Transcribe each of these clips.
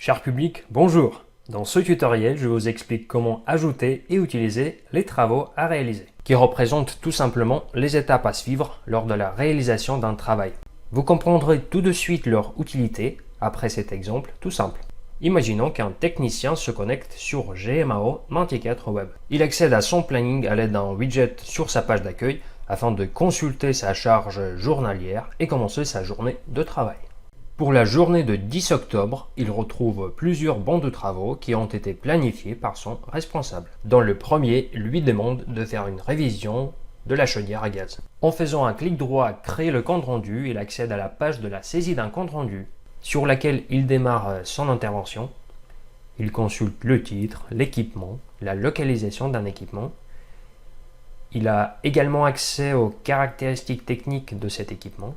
Cher public, bonjour! Dans ce tutoriel, je vous explique comment ajouter et utiliser les travaux à réaliser, qui représentent tout simplement les étapes à suivre lors de la réalisation d'un travail. Vous comprendrez tout de suite leur utilité après cet exemple tout simple. Imaginons qu'un technicien se connecte sur GMAO 24 Web. Il accède à son planning à l'aide d'un widget sur sa page d'accueil afin de consulter sa charge journalière et commencer sa journée de travail. Pour la journée de 10 octobre, il retrouve plusieurs bons de travaux qui ont été planifiés par son responsable. Dans le premier, lui demande de faire une révision de la chaudière à gaz. En faisant un clic droit Créer le compte rendu, il accède à la page de la saisie d'un compte rendu, sur laquelle il démarre son intervention. Il consulte le titre, l'équipement, la localisation d'un équipement. Il a également accès aux caractéristiques techniques de cet équipement.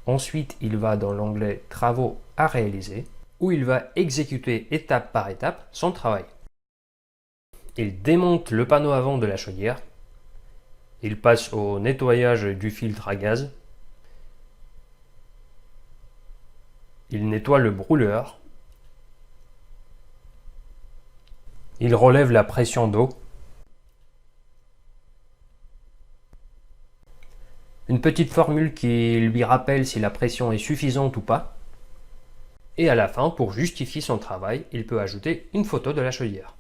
Ensuite, il va dans l'onglet Travaux à réaliser, où il va exécuter étape par étape son travail. Il démonte le panneau avant de la chaudière. Il passe au nettoyage du filtre à gaz. Il nettoie le brûleur. Il relève la pression d'eau. Une petite formule qui lui rappelle si la pression est suffisante ou pas. Et à la fin, pour justifier son travail, il peut ajouter une photo de la chaudière.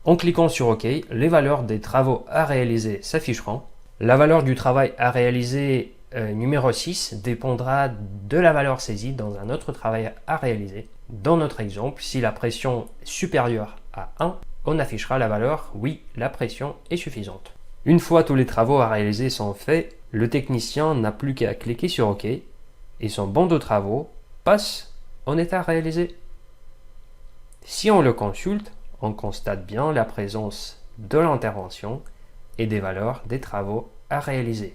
En cliquant sur OK, les valeurs des travaux à réaliser s'afficheront. La valeur du travail à réaliser numéro 6 dépendra de la valeur saisie dans un autre travail à réaliser. Dans notre exemple, si la pression est supérieure à 1, on affichera la valeur « Oui, la pression est suffisante ». Une fois tous les travaux à réaliser sont faits, le technicien n'a plus qu'à cliquer sur OK et son bon de travaux passe en état réalisé. Si on le consulte, on constate bien la présence de l'intervention et des valeurs des travaux à réaliser.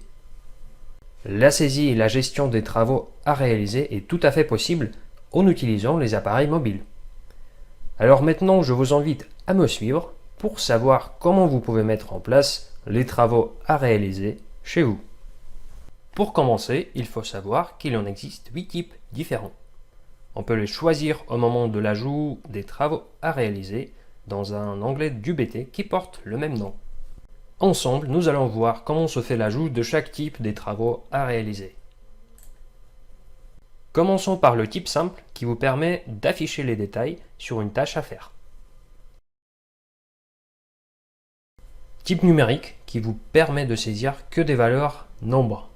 La saisie et la gestion des travaux à réaliser est tout à fait possible en utilisant les appareils mobiles. Alors maintenant, je vous invite à me suivre pour savoir comment vous pouvez mettre en place les travaux à réaliser chez vous. Pour commencer, il faut savoir qu'il en existe 8 types différents. On peut les choisir au moment de l'ajout des travaux à réaliser dans un onglet d'UBT qui porte le même nom. Ensemble, nous allons voir comment se fait l'ajout de chaque type des travaux à réaliser. Commençons par le type simple qui vous permet d'afficher les détails sur une tâche à faire. Type numérique qui vous permet de saisir que des valeurs nombres.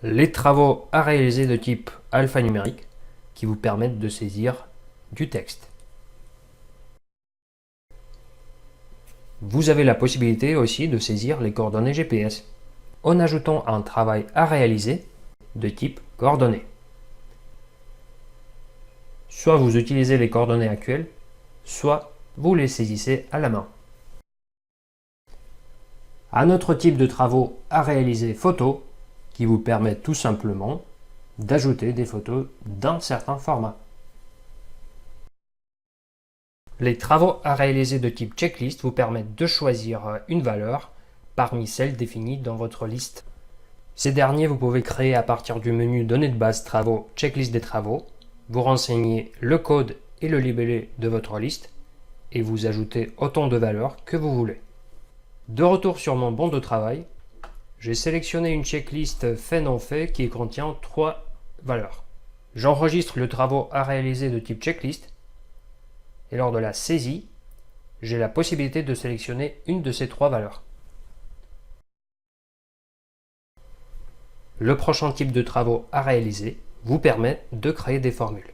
Les travaux à réaliser de type alphanumérique qui vous permettent de saisir du texte. Vous avez la possibilité aussi de saisir les coordonnées GPS en ajoutant un travail à réaliser de type coordonnées. Soit vous utilisez les coordonnées actuelles, soit vous les saisissez à la main. Un autre type de travaux à réaliser photo qui vous permet tout simplement d'ajouter des photos d'un certain format. Les travaux à réaliser de type checklist vous permettent de choisir une valeur parmi celles définies dans votre liste. Ces derniers, vous pouvez créer à partir du menu Données de base travaux, checklist des travaux, vous renseignez le code et le libellé de votre liste et vous ajoutez autant de valeurs que vous voulez. De retour sur mon banc de travail, j'ai sélectionné une checklist fait non fait qui contient 3 valeurs. J'enregistre le travaux à réaliser de type checklist et lors de la saisie, j'ai la possibilité de sélectionner une de ces 3 valeurs. Le prochain type de travaux à réaliser vous permet de créer des formules.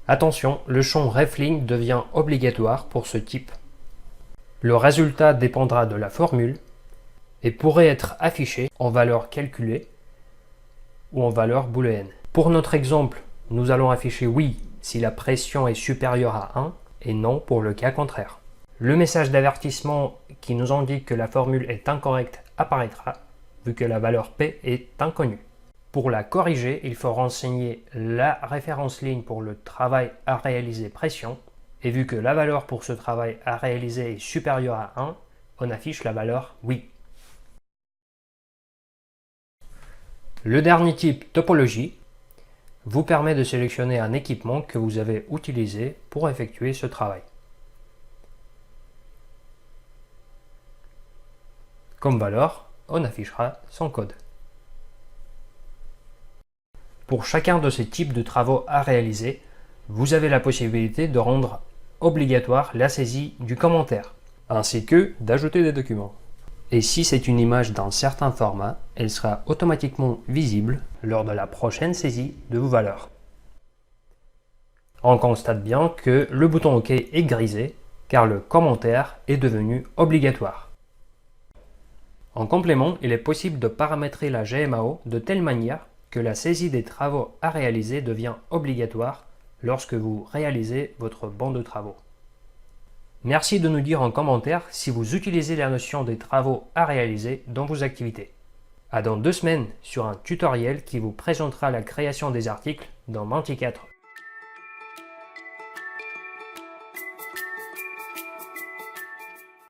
Attention, le champ refling devient obligatoire pour ce type. Le résultat dépendra de la formule et pourrait être affiché en valeur calculée ou en valeur booléenne. Pour notre exemple, nous allons afficher oui si la pression est supérieure à 1 et non pour le cas contraire. Le message d'avertissement qui nous indique que la formule est incorrecte apparaîtra vu que la valeur P est inconnue. Pour la corriger, il faut renseigner la référence ligne pour le travail à réaliser pression. Et vu que la valeur pour ce travail à réaliser est supérieure à 1, on affiche la valeur oui. Le dernier type, topologie, vous permet de sélectionner un équipement que vous avez utilisé pour effectuer ce travail. Comme valeur, on affichera son code. Pour chacun de ces types de travaux à réaliser, vous avez la possibilité de rendre obligatoire la saisie du commentaire, ainsi que d'ajouter des documents. Et si c'est une image dans certains formats, elle sera automatiquement visible lors de la prochaine saisie de vos valeurs. On constate bien que le bouton OK est grisé car le commentaire est devenu obligatoire. En complément, il est possible de paramétrer la GMAO de telle manière que la saisie des travaux à réaliser devient obligatoire lorsque vous réalisez votre banc de travaux. Merci de nous dire en commentaire si vous utilisez la notion des travaux à réaliser dans vos activités. À dans 2 semaines sur un tutoriel qui vous présentera la création des articles dans Menti 4